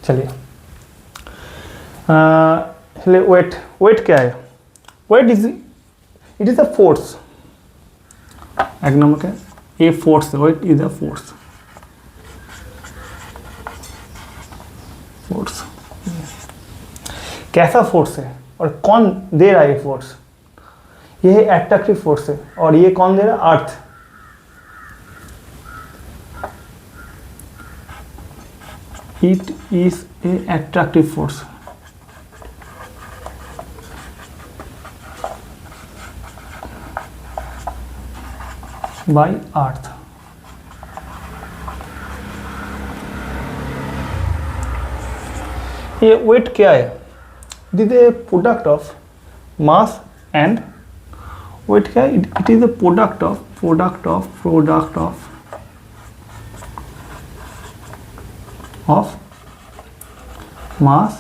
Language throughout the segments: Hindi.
चलिए चलिए वेट क्या है? Weight it is a force. एक नंबर क्या? ये force. Weight is a force. Force कैसा फोर्स है और कौन दे रहा है ये फोर्स? ये है एट्रैक्टिव फोर्स है। और ये कौन दे रहा है? Earth. It is a attractive force. By earth. ये वेट क्या है? This is a product of mass and weight क्या है? It is a product of mass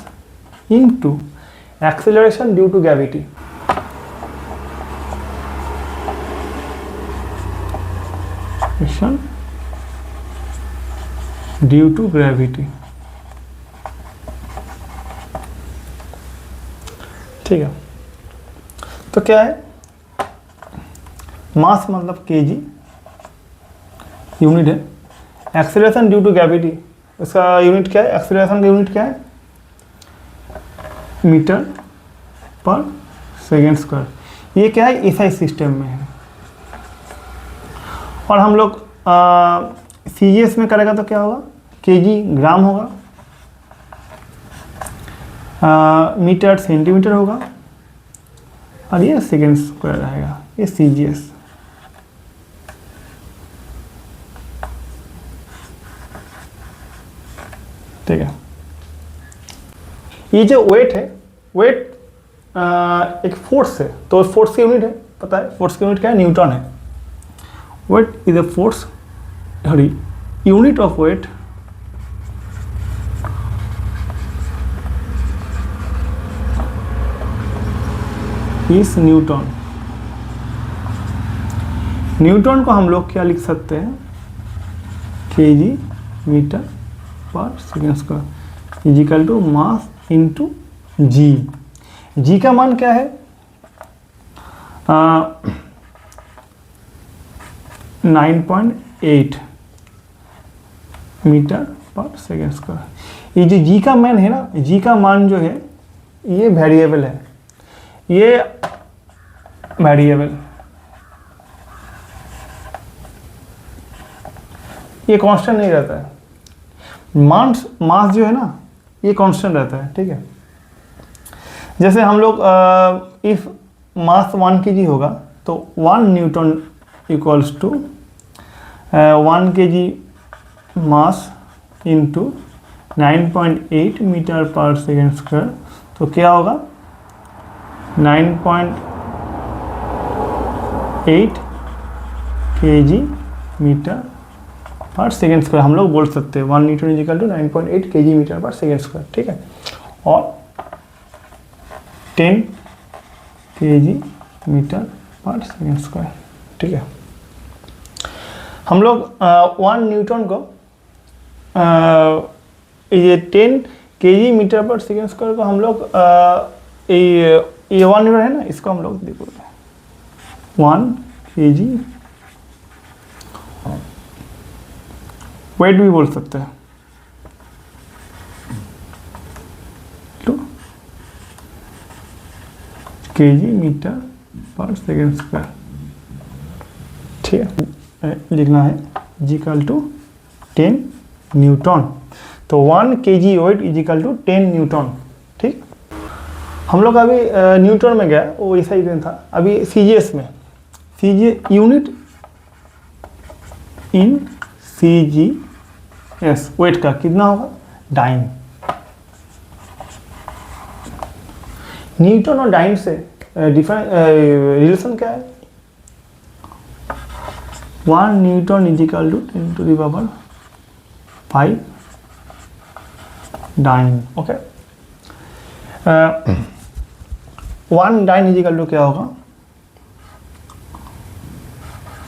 into acceleration due to gravity. Due to gravity. ठीक है, तो क्या है? मास मतलब केजी यूनिट है। एक्सेलरेशन ड्यू टू ग्रेविटी, इसका यूनिट क्या है? एक्सेलरेशन का यूनिट क्या है? मीटर पर सेकेंड स्क्वायर। ये क्या है? एसआई सिस्टम में है। और हम लोग सीजीएस में करेगा तो क्या होगा? केजी ग्राम होगा, मीटर सेंटीमीटर होगा, और ये सेकेंड स्क्वायर रहेगा। ये सीजीएस। ठीक है, ये जो वेट है, वेट एक फोर्स है। तो फोर्स की यूनिट है, पता है फोर्स की यूनिट क्या है? न्यूटन है। Weight is a force, sorry unit of weight is newton. Newton को हम लोग क्या लिख सकते हैं? केजी मीटर पर second square equal to mass into g. G का मान क्या है? 9.8 मीटर पर सेकेंड स्क्वायर। ये जो जी का मान है ना, जी का मान जो है ये वेरिएबल है। ये वेरिएबल, ये कांस्टेंट नहीं रहता है। मास जो है ना ये कांस्टेंट रहता है। ठीक है, जैसे हम लोग इफ मास 1 kg होगा तो 1 newton equals to 1 kg mass into 9.8 metre पर सेकेंड स्क्वायर। तो क्या होगा? 9.8 kg मीटर पर सेकेंड स्क्वायर हम लोग बोल सकते हैं। 1 newton equal to 9.8 kg metre पर सेकेंड स्क्वायर। ठीक है, और 10 kg मीटर पर सेकेंड स्क्वायर। ठीक है, हम लोग 1 न्यूटन को ये 10 kg मीटर पर सेकेंड स्क्वायर को हम लोग ये 1 न्यूटन है ना, इसको हम लोग देखो 1 kg वेट भी बोल सकते हैं। तो केजी मीटर पर सेकेंड स्क्वायर। ठीक है, लिखना है इजिकल टू 10 न्यूटन। तो 1 kg weight equal to 10 newton. ठीक, हम लोग अभी न्यूटन में गया, वो ऐसा ही दिन था। अभी सीजीएस में, CGS unit in CGS weight का कितना होगा? डाइन। न्यूटन और डाइन से रिलेशन क्या है? 1 newton equal to 10 to the power 5 dyne. Okay, 1 dyne equal to क्या होगा?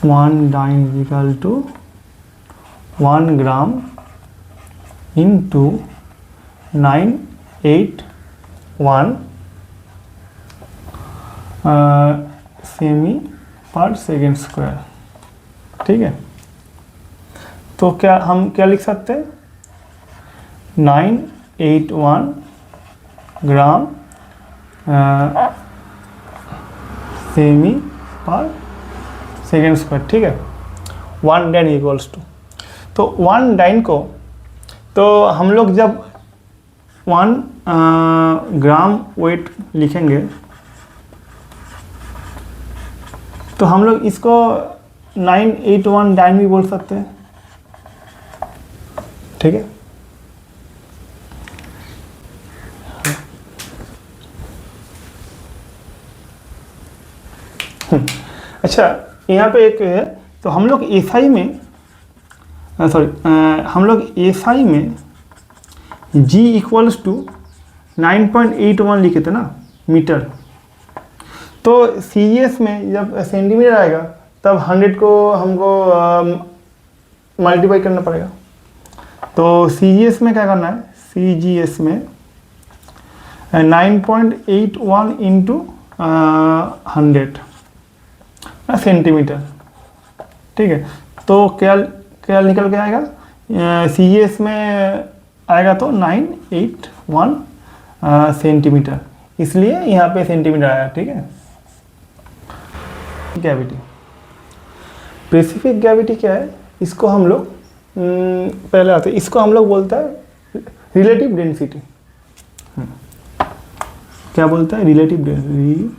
1 dyne equal to 1 gram into 981 सेमी पर सेकेंड स्क्वायर, ठीक है। तो क्या हम क्या लिख सकते हैं, 981 ग्राम सेमी पर सेकेंड स्क्वायर, ठीक है। 1 डाइन इक्वल्स टू, तो 1 डाइन को तो हम लोग जब 1 ग्राम वेट लिखेंगे तो हम लोग इसको 981 डाइन भी बोल सकते हैं, ठीक है। अच्छा, यहाँ पे एक है, तो हम लोग एसआई में हम लोग एसआई में G इक्वल्स टू 9.81 लिखे थे ना मीटर, तो CGS में जब सेंटीमीटर आएगा तब 100 को हमको मल्टीप्लाई करना पड़ेगा। तो CGS में क्या करना है, CGS में 9.81 इंटू 100 सेंटीमीटर, ठीक है। तो क्या क्या निकल के आएगा, CGS में आएगा तो 981 सेंटीमीटर, इसलिए यहाँ पे सेंटीमीटर आया, ठीक है। ग्रेविटी, स्पेसिफिक ग्रेविटी क्या है, इसको हम लोग पहले आते हैं, इसको हम लोग बोलते हैं रिलेटिव डेंसिटी। क्या बोलता है, रिलेटिव डेंसिटी,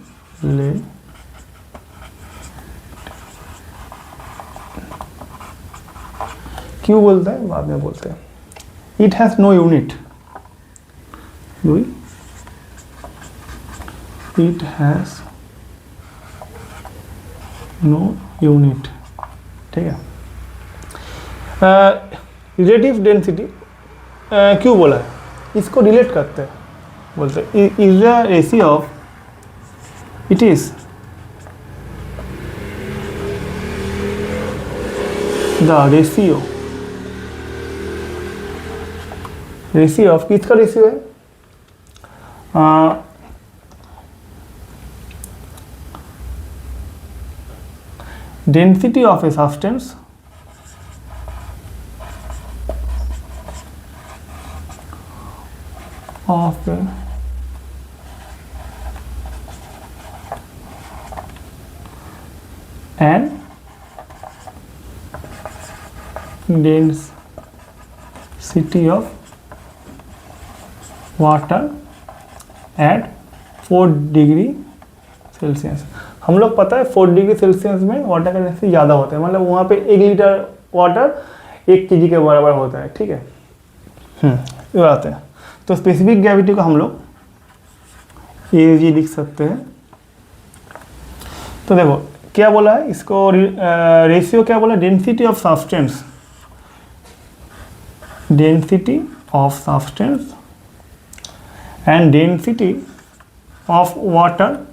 क्यों बोलता है बाद में बोलते हैं। It has no unit, it has no unit, ठीक है। रिलेटिव डेंसिटी क्यों बोला है, इसको रिलेट करते हैं, बोलते हैं is the ratio of, it is the ratio of, किसका रेशियो है, density of a substance of and density of water at 4 degree Celsius. हम लोग पता है 4 डिग्री सेल्सियस में वाटर का डेंसिटी ज़्यादा होता है, मतलब वहाँ पे 1 लीटर वाटर 1 kg के बराबर होता है, ठीक है। ये बात है। तो स्पेसिफिक ग्रेविटी को हम लोग AG लिख सकते हैं। तो देखो क्या बोला है, इसको रेशियो क्या बोला, density of substance, density of substance and density of water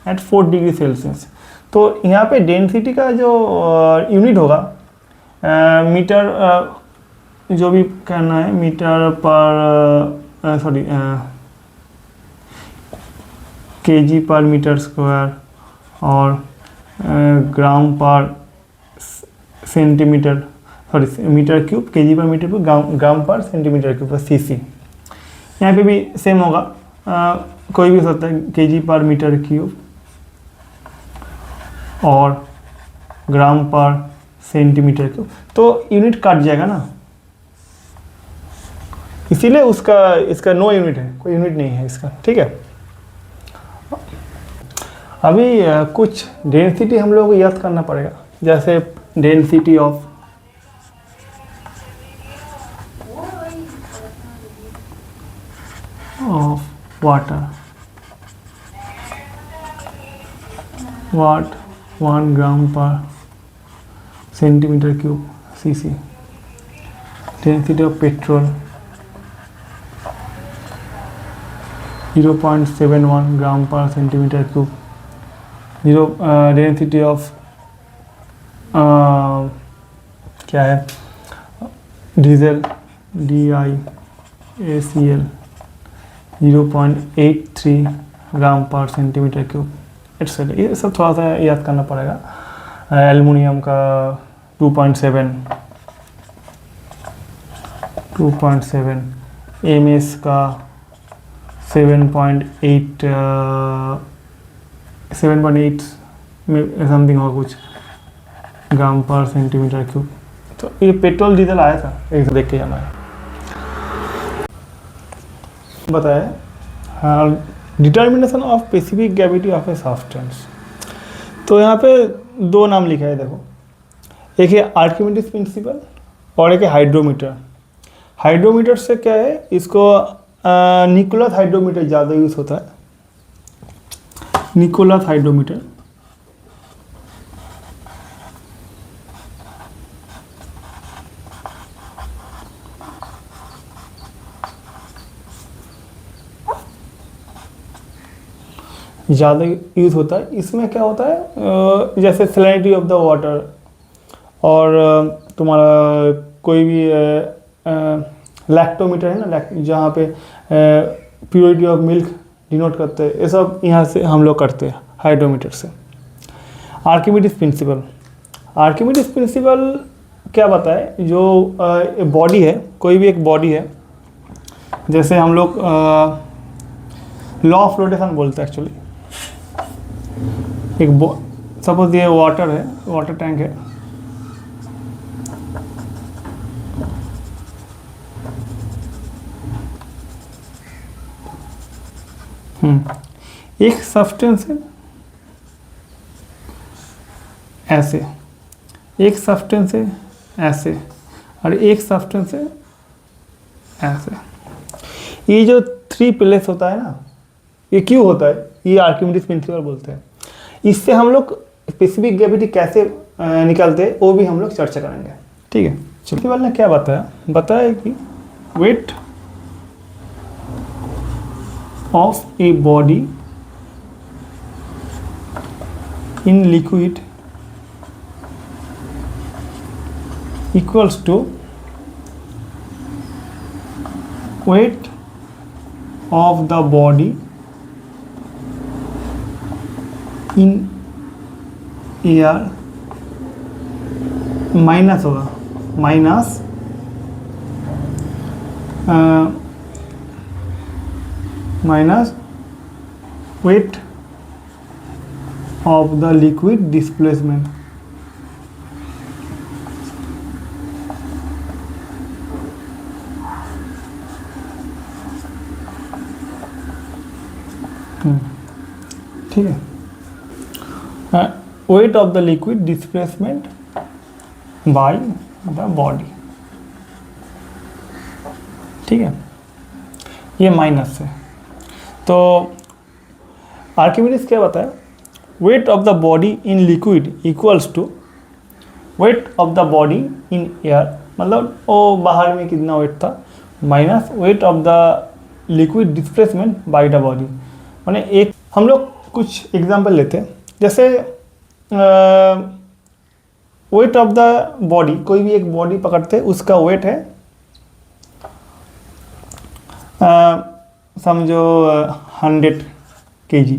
at 4 degree Celsius. तो यहाँ पे डेंसिटी का जो यूनिट होगा मीटर, जो भी कहना है मीटर पर सॉरी kg पर मीटर स्क्वायर और ग्राम पर centimetre, sorry metre cube, kg पर मीटर क्यूब, ग्राम पर सेंटीमीटर क्यूब, cc। यहाँ पे भी सेम होगा, कोई भी हो सकता है, kg पर मीटर क्यूब और ग्राम पर सेंटीमीटर क्यूब, तो यूनिट काट जाएगा ना, इसीलिए उसका इसका नो यूनिट है, कोई यूनिट नहीं है इसका, ठीक है। अभी कुछ डेंसिटी हम लोगों को याद करना पड़ेगा, जैसे डेंसिटी ऑफ वाटर, वाट 1 ग्राम पर centimetre cube, cc। Density of petrol 0.71 ग्राम पर सेंटीमीटर क्यूब। डेंसिटी ऑफ क्या है, डीजल, DIACL 0.83 ग्राम पर सेंटीमीटर क्यूब एक्सेट्रा। ये सब थोड़ा सा याद करना पड़ेगा। एल्युमिनियम का 2.7, MS का 7.8 में समथिंग होगा कुछ ग्राम पर सेंटीमीटर क्यूब। तो ये पेट्रोल डीजल आया था, एक देख के जाना है। बताया हाँ, determination of specific gravity of a substance. तो यहाँ पे दो नाम लिखा है, देखो, एक है आर्किमिडीज प्रिंसिपल और एक है हाइड्रोमीटर। हाइड्रोमीटर से क्या है, इसको निकोलस हाइड्रोमीटर ज़्यादा यूज़ होता है, निकोलस हाइड्रोमीटर। ज़्यादा यूज़ होता है। इसमें क्या होता है, जैसे सैलिनिटी ऑफ द वाटर और तुम्हारा कोई भी लैक्टोमीटर है ना, जहाँ पे प्योरिटी ऑफ मिल्क डिनोट करते हैं, ये सब यहाँ से हम लोग करते हैं हाइड्रोमीटर से। आर्किमिडीज प्रिंसिपल, आर्किमिडीज प्रिंसिपल क्या बताए, जो बॉडी है, कोई भी एक बॉडी है, जैसे हम लोग लॉ ऑफ रोटेशन बोलते हैं एक्चुअली। एक सपोज ये वाटर है, वाटर टैंक है, एक सब्सटेंस है ऐसे, एक सब्सटेंस है ऐसे, और एक सब्सटेंस है ऐसे। ये जो 3 प्लेस होता है ना, ये क्यों होता है, ये आर्किमिडीज प्रिंसिपल बोलते हैं। इससे हम लोग स्पेसिफिक ग्रेविटी कैसे निकालते हैं वो भी हम लोग चर्चा करेंगे, ठीक है। प्रिंसिपल ने क्या बताया कि weight of a body in liquid equals to weight of the body in air minus होगा, minus weight of the liquid displacement. ठीक है, weight of the liquid displacement by the body, ठीक है, ये माइनस है। तो आर्किमिडीज क्या बताया, weight of the body in liquid equals to weight of the body in air, मतलब वो बाहर में कितना वेट था, minus weight of the liquid displacement by the body। माने एक हम लोग कुछ एग्जांपल लेते हैं, जैसे वेट ऑफ द बॉडी, कोई भी एक बॉडी पकड़ते हैं, उसका वेट है समझो 100 kg,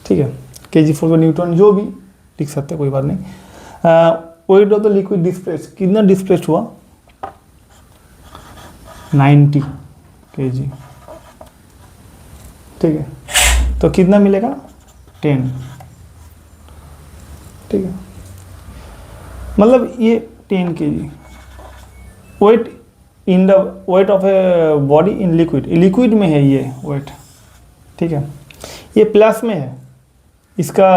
ठीक है, kg फॉर न्यूटन, जो भी लिख सकते हैं, कोई बात नहीं। Wait of the liquid displace, कितना डिस्प्लेस हुआ, 90 kg, ठीक है, तो कितना मिलेगा, 10, ठीक है, मतलब ये 10 kg weight in the weight of a body in liquid, liquid में है ये वेट, ठीक है, ये प्लस में है, इसका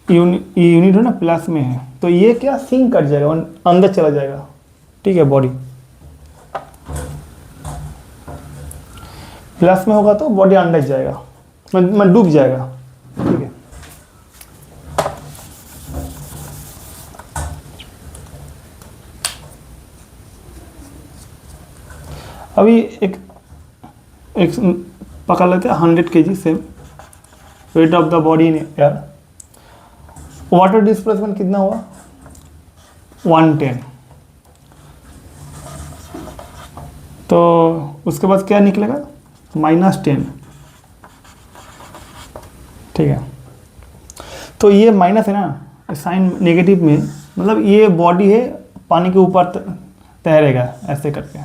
यूनिट है ना, प्लस में है, तो ये क्या सिंक कर जाएगा, अंदर चला जाएगा, ठीक है, बॉडी प्लस में होगा तो बॉडी अंदर जाएगा, मैं डूब जाएगा, ठीक है। अभी एक पकड़ लेते हैं 100 kg से wait of the body in air, water displacement कितना हुआ, 110, तो उसके बाद क्या निकलेगा, -10, ठीक है। तो ये माइनस है ना, साइन नेगेटिव में, मतलब ये बॉडी है पानी के ऊपर तैरेगा ऐसे करके,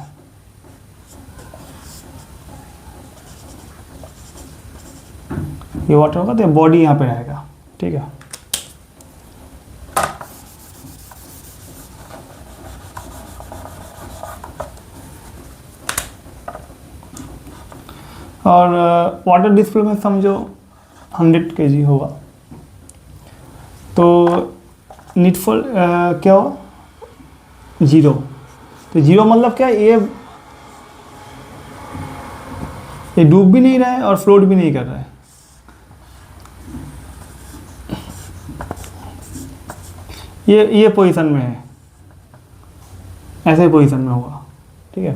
ये वाटर होगा तो बॉडी यहाँ पे रहेगा, ठीक है। और वाटर डिस्प्लेसमेंट समझो 100 kg होगा, तो नीडफुल क्या हो, 0। तो 0 मतलब क्या, ये डूब भी नहीं रहा है और फ्लोट भी नहीं कर रहा है, ये पोजीशन में है, ऐसे पोजीशन में होगा, ठीक है।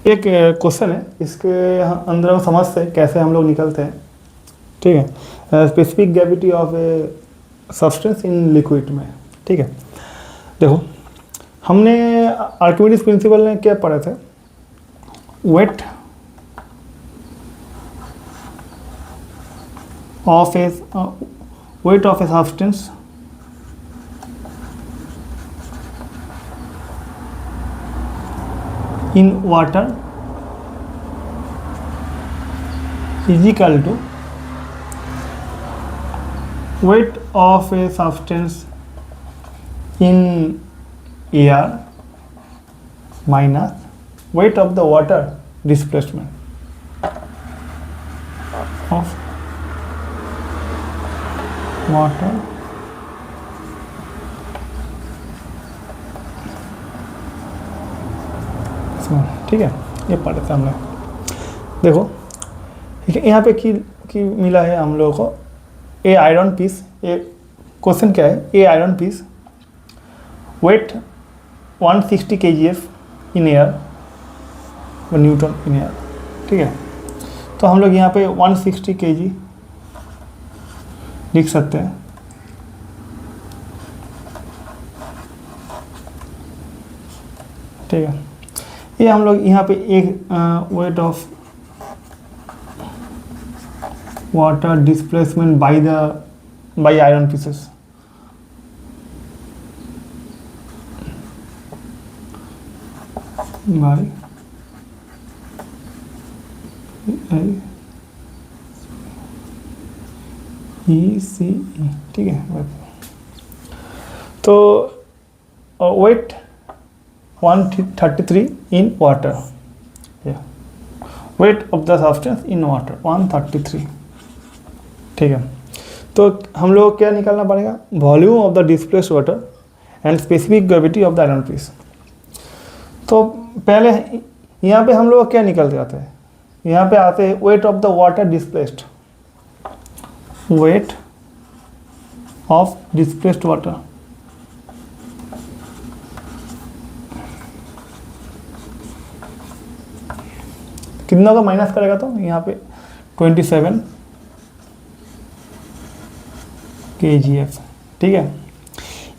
एक क्वेश्चन है, इसके अंदर हम समझते हैं कैसे हम लोग निकलते हैं, ठीक है। Specific gravity of a substance in liquid में, ठीक है। देखो हमने आर्किमिडीज प्रिंसिपल में क्या पढ़े थे, wait of a substance in water is equal to weight of a substance in air minus weight of the water displacement of water ठीक है। ये पढ़े थे हमने, देखो ठीक है। यहाँ पे की मिला है हम लोगों को, ए आयरन पीस, ये क्वेश्चन क्या है, a iron piece weight 160 kgf in air, Newton in air, ठीक है। तो हम लोग यहाँ पे 160 kg लिख सकते हैं, ठीक है। ये हम लोग यहाँ पे एक weight of water displacement by iron pieces, by ECE, ठीक है। तो weight 133 in water, weight of the substance in water 133, ठीक है। तो हम लोग को क्या निकालना पड़ेगा, volume of the displaced water and specific gravity of the iron piece. तो पहले यहाँ पे हम लोग क्या निकलते आते हैं, यहाँ पे आते हैं wait of the water displaced, weight of displaced water, कितना का माइनस करेगा, तो यहाँ पे 27 kgf, ठीक है।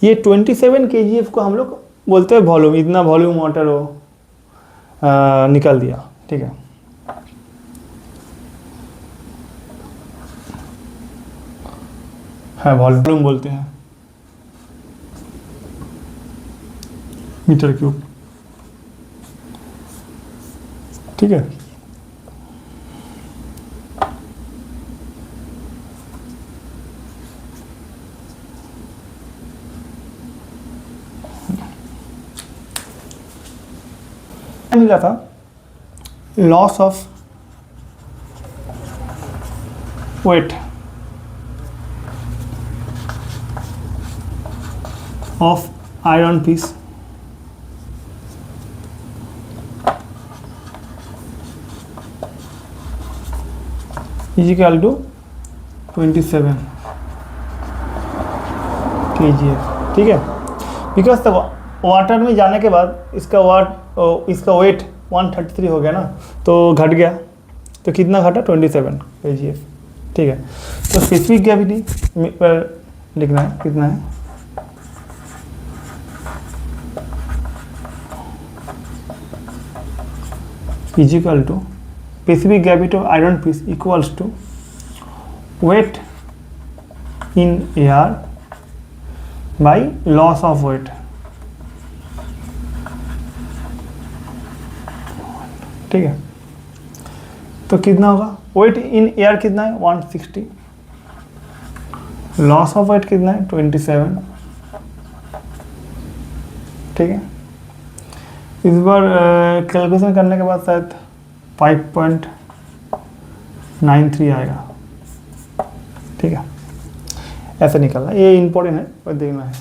ये 27 kgf को हम लोग बोलते हैं वॉल्यूम, इतना वॉल्यूम वाटर हो निकल दिया, ठीक है। वॉल्यूम बोलते हैं, मीटर क्यूब, ठीक है। मिला था loss of weight of iron piece is equal to 27 kgf, ठीक है। बिकॉज तक वाटर में जाने के बाद इसका वेट 133 हो गया ना, तो घट गया, तो कितना घटा, 27 kgf, ठीक है। तो स्पेसिफिक ग्रेविटी पर लिखना है, कितना है, is equal to specific gravity of iron piece equals to weight in air by loss of weight. ठीक है, तो कितना होगा, वेट इन एयर कितना है 160, लॉस ऑफ वेट कितना है 27। ठीक है, इस बार कैलकुलेशन करने के बाद शायद 5.93 आएगा। ठीक है, ऐसे निकलना, ये इंपॉर्टेंट है, पर देखना है।